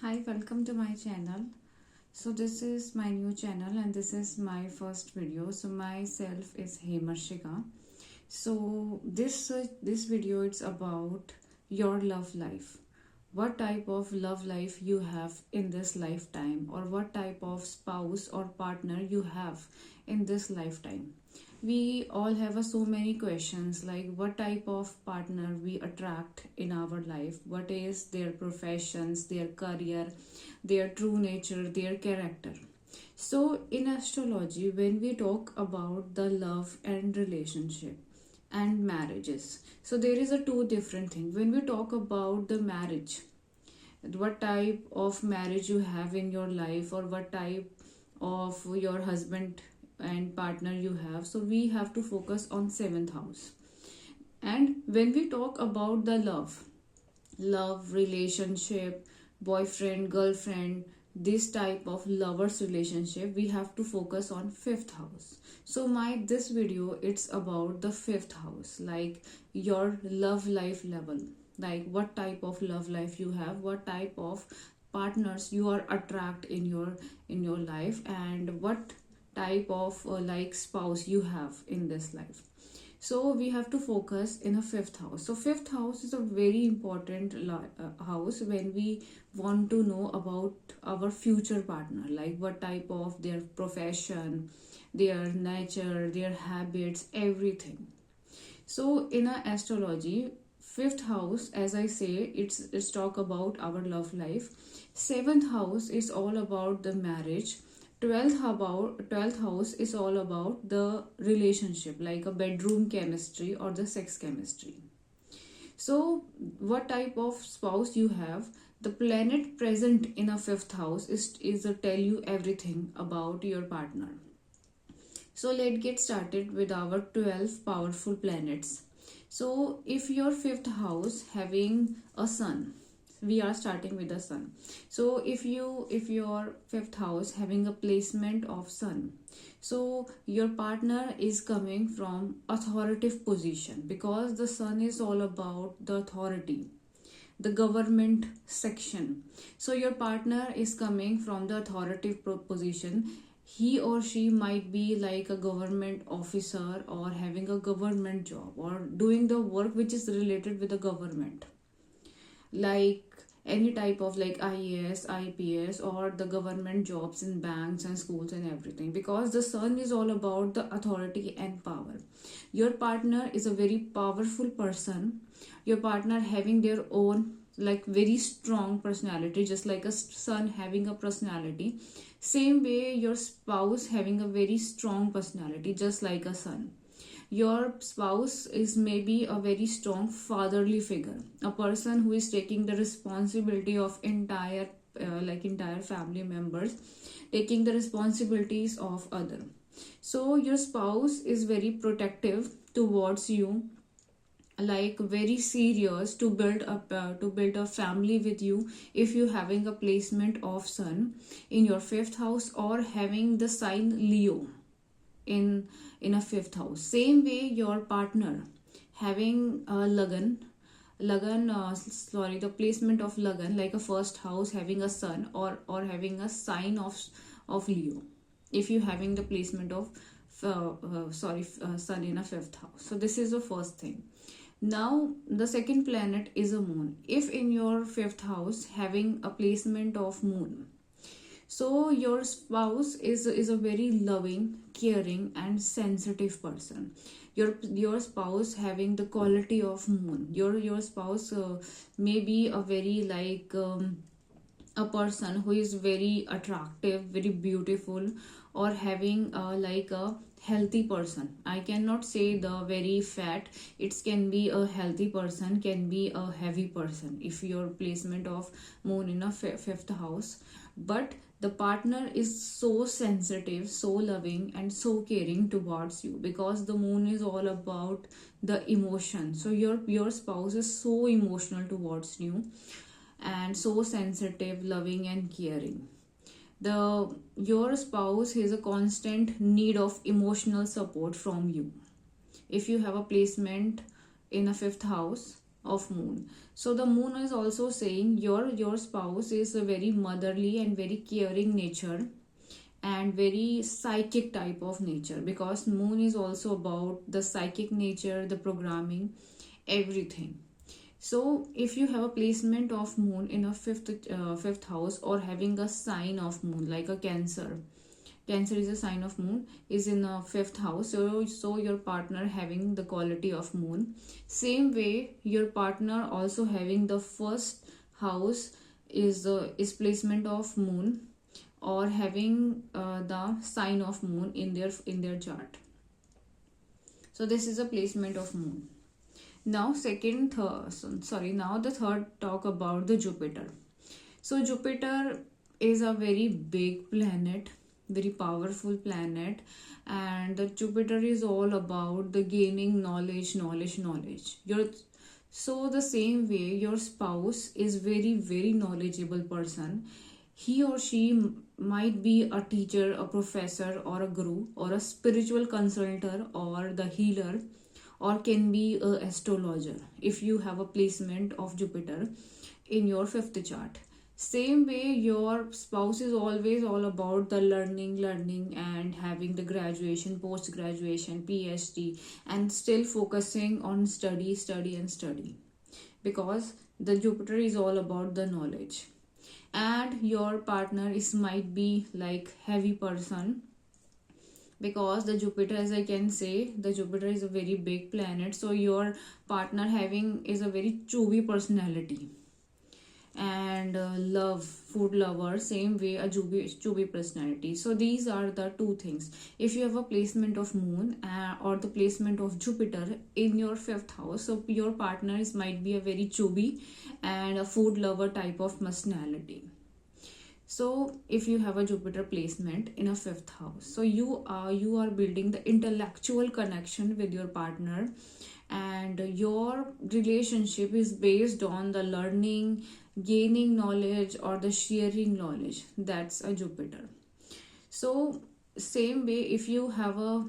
Hi, welcome to my channel. So this is my new channel and this is my first video. So myself is Hemarshika. So this video it's about your love life. What type of love life you have in this lifetime, or what type of spouse or partner you have in this lifetime. We all have so many questions like what type of partner we attract in our life, what is their professions, their career, their true nature, their character. So in astrology, when we talk about the love and relationship and marriages, so there is a two different thing. When we talk about the marriage, what type of marriage you have in your life, or what type of your husband and partner you have, so we have to focus on seventh house. And when we talk about the love relationship, boyfriend girlfriend, this type of lovers relationship, we have to focus on fifth house. So my this video it's about the fifth house, like your love life level, like what type of love life you have, what type of partners you are attract in your life, and what type of like spouse you have in this life. So we have to focus in a fifth house. So fifth house is a very important house when we want to know about our future partner, like what type of their profession, their nature, their habits, everything. So in a astrology, fifth house, as I say, it's talk about our love life. Seventh house is all about the marriage. 12th house is all about the relationship, like a bedroom chemistry or the sex chemistry. So what type of spouse you have, the planet present in a fifth house is to tell you everything about your partner. So let's get started with our 12 powerful planets. So if your fifth house having a sun, we are starting with the sun. So if your fifth house having a placement of sun, so your partner is coming from authoritative position, because the sun is all about the authority, the government section. So your partner is coming from the authoritative position. He or she might be like a government officer, or having a government job, or doing the work which is related with the government, like any type of like IAS, IPS, or the government jobs in banks and schools and everything, because the sun is all about the authority and power. Your partner is a very powerful person. Your partner having their own like very strong personality, just like a sun having a personality. Same way your spouse having a very strong personality, just like a sun. Your spouse is maybe a very strong fatherly figure, a person who is taking the responsibility of entire family members, taking the responsibilities of other. So your spouse is very protective towards you, like very serious to build a family with you. If you having a placement of sun in your fifth house, or having the sign Leo in a fifth house. Same way your partner having a the placement of lagan, like a first house having a sun, or having a sign of Leo, if you having the placement of sun in a fifth house. So this is the first thing. Now the second planet is a moon. If in your fifth house having a placement of moon, so your spouse is a very loving, caring, and sensitive person. Your spouse having the quality of moon. Your spouse may be a very like a person who is very attractive, very beautiful, or having like a healthy person. I cannot say the very fat. It can be a healthy person, can be a heavy person if your placement of moon in a fifth house. But the partner is so sensitive, so loving, and so caring towards you, because the moon is all about the emotion. So your spouse is so emotional towards you, and so sensitive, loving, and caring. Your spouse has a constant need of emotional support from you. If you have a placement in a fifth house of moon. So the moon is also saying your spouse is a very motherly and very caring nature and very psychic type of nature, because moon is also about the psychic nature, the programming, everything. So if you have a placement of moon in a fifth house, or having a sign of moon like a Cancer is a sign of moon, is in a fifth house. So your partner having the quality of moon. Same way, your partner also having the first house is placement of moon, or having the sign of moon in their chart. So this is a placement of moon. Now now the third talk about the Jupiter. So Jupiter is a very big planet, very powerful planet, and the Jupiter is all about the gaining knowledge. So the same way, your spouse is very knowledgeable person. He or she might be a teacher, a professor, or a guru, or a spiritual consultant, or the healer, or can be a astrologer if you have a placement of Jupiter in your fifth chart. Same way, your spouse is always all about the learning and having the graduation, post graduation, PhD, and still focusing on study, because the Jupiter is all about the knowledge. And your partner is might be like heavy person, because the Jupiter, as I can say, the Jupiter is a very big planet. So your partner having is a very chubby personality, and food lover, same way a chubby personality. So these are the two things. If you have a placement of moon or the placement of Jupiter in your fifth house, so your partner is might be a very chubby and a food lover type of personality. So if you have a Jupiter placement in a fifth house, so you are building the intellectual connection with your partner, and your relationship is based on the learning, gaining knowledge, or the sharing knowledge. That's a Jupiter. So same way, if you have a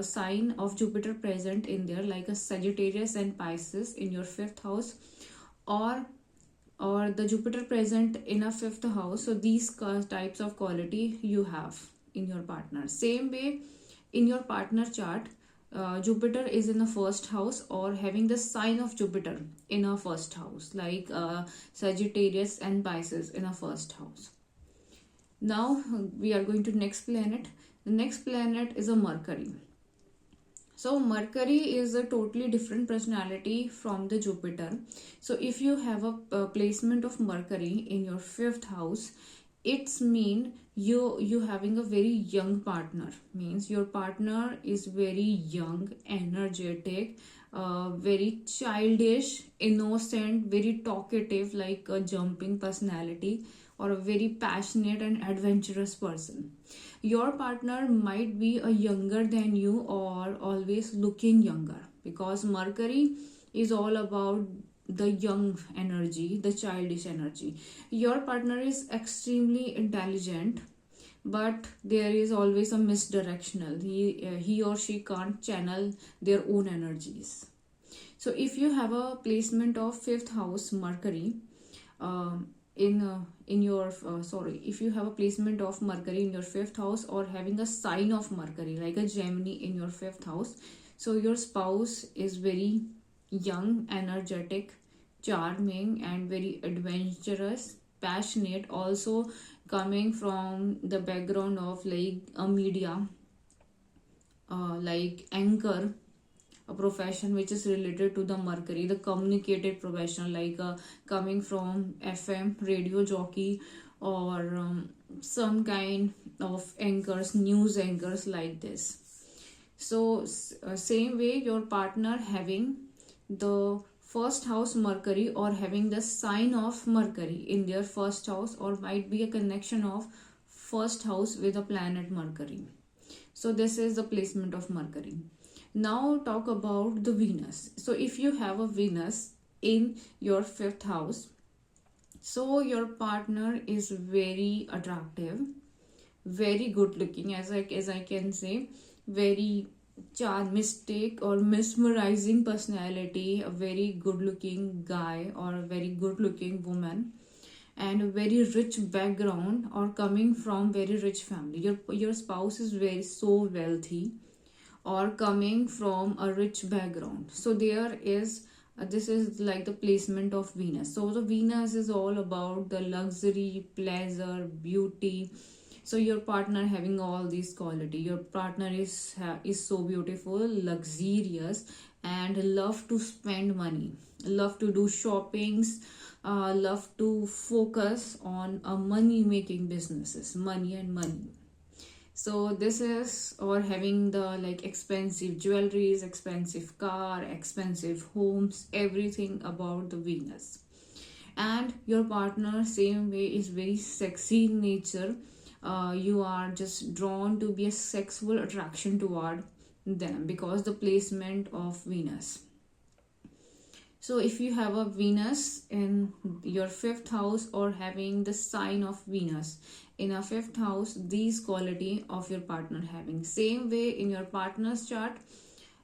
sign of Jupiter present in there, like a Sagittarius and Pisces in your fifth house, or the Jupiter present in a fifth house, so these types of quality you have in your partner. Same way, in your partner chart, Jupiter is in the first house, or having the sign of Jupiter in a first house, like Sagittarius and Pisces in a first house. Now we are going to next planet. The next planet is a Mercury. So Mercury is a totally different personality from the Jupiter. So if you have a placement of Mercury in your fifth house, it's mean you having a very young partner. Means your partner is very young, energetic, very childish, innocent, very talkative, like a jumping personality, or a very passionate and adventurous person. Your partner might be a younger than you, or always looking younger, because Mercury is all about the young energy, the childish energy. Your partner is extremely intelligent, but there is always a misdirectional. He or she can't channel their own energies. So if you have a placement of fifth house Mercury, if you have a placement of Mercury in your fifth house, or having a sign of Mercury like a Gemini in your fifth house, so your spouse is very young, energetic, charming, and very adventurous, passionate, also coming from the background of like a media, like anchor, a profession which is related to the Mercury, the communicated profession, like coming from FM, radio jockey, or some kind of anchors, news anchors, like this. So same way, your partner having the first house Mercury, or having the sign of Mercury in their first house, or might be a connection of first house with a planet Mercury. So this is the placement of Mercury. Now talk about the Venus. So if you have a Venus in your fifth house, so your partner is very attractive, very good looking, as I can say, very mistake or mesmerizing personality, a very good looking guy or a very good looking woman, and a very rich background or coming from very rich family. Your spouse is very so wealthy or coming from a rich background. So there is this is like the placement of Venus. So the Venus is all about the luxury, pleasure, beauty. So your partner having all these quality, your partner is so beautiful, luxurious, and love to spend money, love to do shoppings, love to focus on money making businesses, money and money. So this is, or having the like expensive jewelries, expensive car, expensive homes, everything about the Venus. And your partner same way is very sexy in nature. You are just drawn to be a sexual attraction toward them because the placement of Venus. So if you have a Venus in your fifth house or having the sign of Venus in a fifth house, these quality of your partner having. Same way in your partner's chart,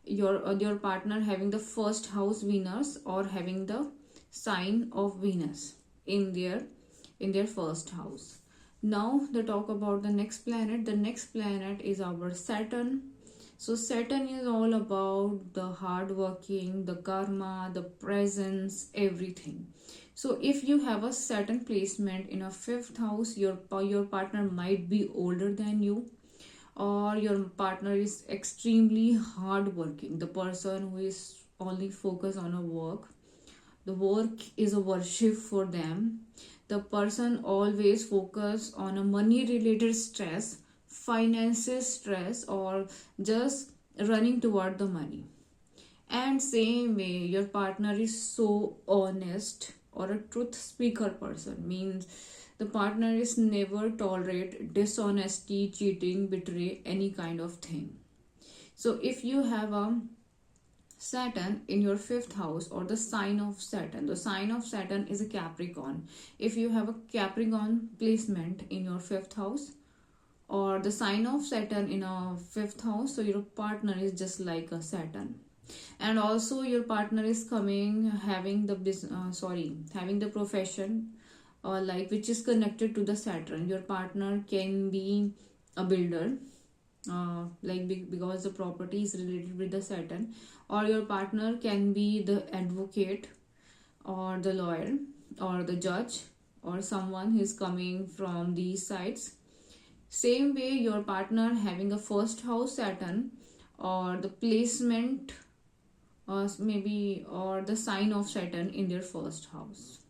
your partner having the first house Venus or having the sign of Venus in their first house. Now the talk about the next planet. The next planet is our Saturn. So Saturn is all about the hard working, the karma, the presence, everything. So if you have a Saturn placement in a fifth house, your partner might be older than you, or your partner is extremely hard working. The person who is only focused on a work. The work is a worship for them. The person always focus on a money related stress, finances stress, or just running toward the money. And same way your partner is so honest or a truth speaker person, means the partner is never tolerate dishonesty, cheating, betray, any kind of thing. So if you have a Saturn in your fifth house or the sign of Saturn. The sign of Saturn is a Capricorn. If you have a Capricorn placement in your fifth house or the sign of Saturn in a fifth house, so your partner is just like a Saturn. And also your partner is coming having the having the profession like which is connected to the Saturn. Your partner can be a builder, because the property is related with the Saturn, or your partner can be the advocate or the lawyer or the judge or someone who is coming from these sides. Same way your partner having a first house Saturn or the placement maybe or the sign of Saturn in their first house.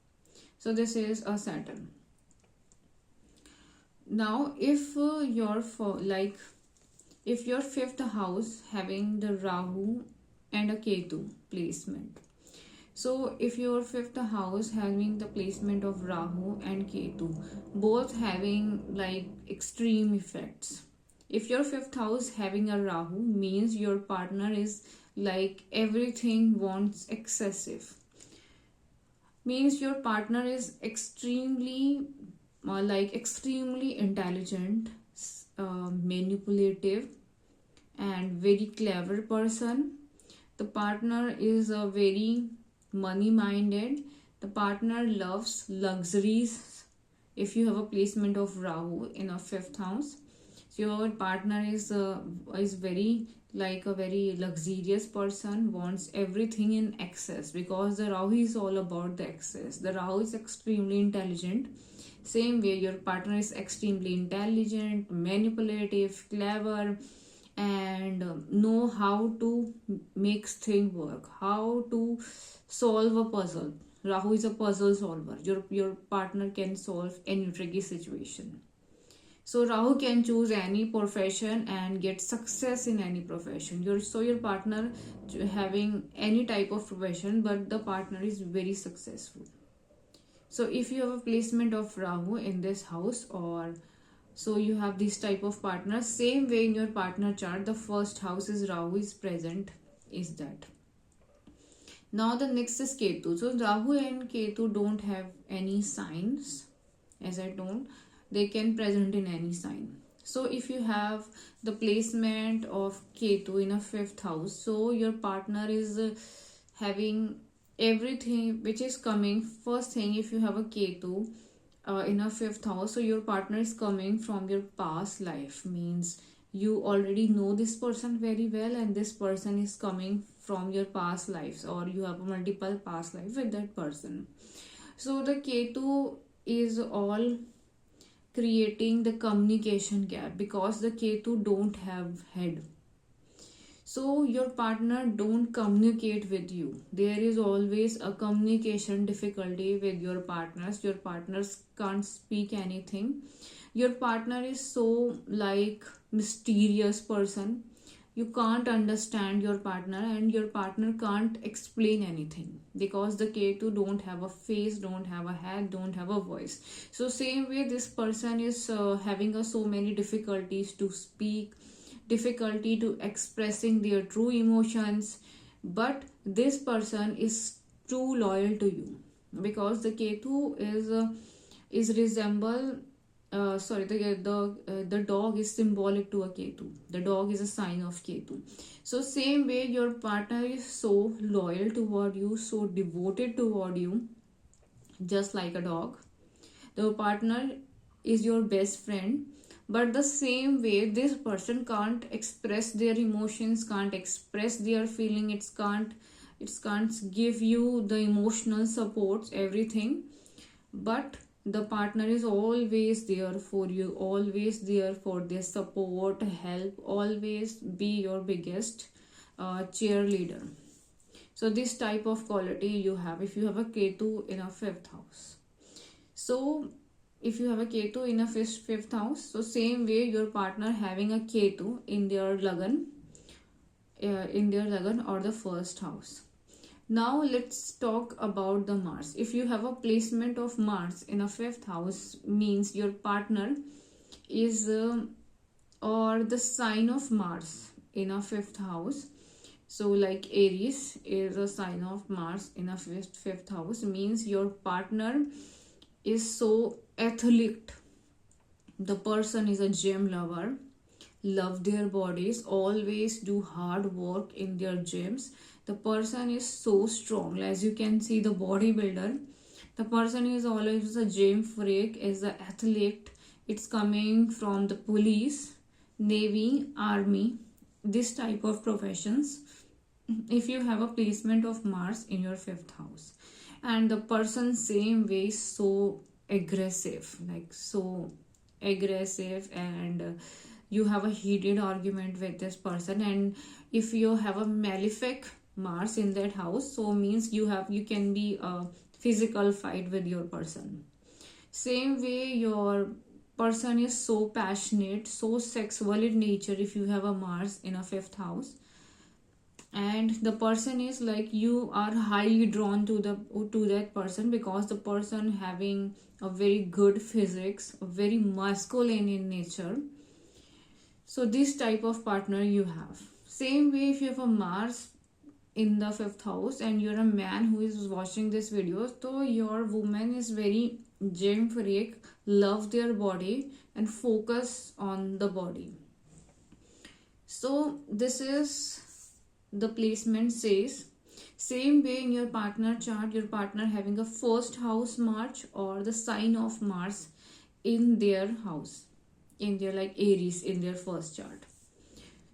So this is a Saturn. Now if if your fifth house having the Rahu and a Ketu placement. So if your fifth house having the placement of Rahu and Ketu, both having like extreme effects. If your fifth house having a Rahu means your partner is like everything wants excessive. Means your partner is extremely extremely intelligent, manipulative, and very clever person. The partner is a very money minded. The partner loves luxuries. If you have a placement of Rahu in a fifth house, so your partner is very like a very luxurious person, wants everything in excess, because the Rahu is all about the excess. The Rahu is extremely intelligent. Same way your partner is extremely intelligent, manipulative, clever, and know how to make things work, how to solve a puzzle. Rahu is a puzzle solver. Your partner can solve any tricky situation. So Rahu can choose any profession and get success in any profession. Your partner having any type of profession, but the partner is very successful. So if you have a placement of Rahu in this house, or so you have this type of partner. Same way in your partner chart, the first house is Rahu is present, is that. Now the next is Ketu. So Rahu and Ketu don't have any signs, as I told. They can present in any sign. So if you have the placement of Ketu in a fifth house, so your partner is having everything which is coming. First thing, if you have a Ketu in a fifth house, so your partner is coming from your past life, means you already know this person very well, and this person is coming from your past lives, or you have a multiple past life with that person. So the Ketu is all creating the communication gap, because the Ketu don't have head. So your partner don't communicate with you. There is always a communication difficulty with your partners. Your partners can't speak anything. Your partner is so like mysterious person. You can't understand your partner, and your partner can't explain anything, because the Ketu don't have a face, don't have a head, don't have a voice. So same way, this person is having so many difficulties to speak, difficulty to expressing their true emotions, but this person is too loyal to you, because the Ketu is resemble sorry, the dog is symbolic to a Ketu. The dog is a sign of Ketu. So same way, your partner is so loyal toward you, so devoted toward you, just like a dog. The partner is your best friend, but the same way, this person can't express their emotions, can't express their feeling, it can't give you the emotional supports, everything. But the partner is always there for you, always there for their support, help, always be your biggest cheerleader. So this type of quality you have if you have a Ketu in a fifth house. So if you have a Ketu in a fifth house, so same way, your partner having a Ketu in their lagan or the first house. Now let's talk about the Mars. If you have a placement of Mars in a fifth house, means your partner is or the sign of Mars in a fifth house. So like Aries is a sign of Mars in a fifth house, means your partner is so athlete. The person is a gym lover, love their bodies, always do hard work in their gyms. The person is so strong, as you can see, the bodybuilder. The person is always a gym freak, is an athlete. It's coming from the police, navy, army, this type of professions. If you have a placement of Mars in your fifth house, and the person same way is so aggressive, like so aggressive, and you have a heated argument with this person, and if you have a malefic Mars in that house, so means you can be a physical fight with your person. Same way, your person is so passionate, so sexual in nature if you have a Mars in a fifth house, and the person is like, you are highly drawn to that person, because the person having a very good physics, very masculine in nature. So this type of partner you have. Same way, if you have a Mars in the fifth house and you're a man who is watching this video, so your woman is very gym freak, love their body and focus on the body. So this is the placement says. Same way, in your partner chart, your partner having a first house Mars or the sign of Mars in their house, in their like Aries in their first chart.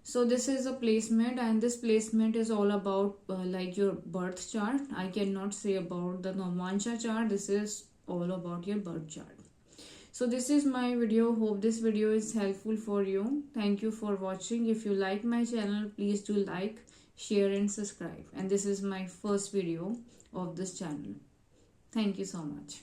So this is a placement, and this placement is all about like your birth chart. I cannot say about the Navamsha chart. This is all about your birth chart. So this is my video. Hope this video is helpful for you. Thank you for watching. If you like my channel, please do like, share and subscribe. And this is my first video of this channel. Thank you so much.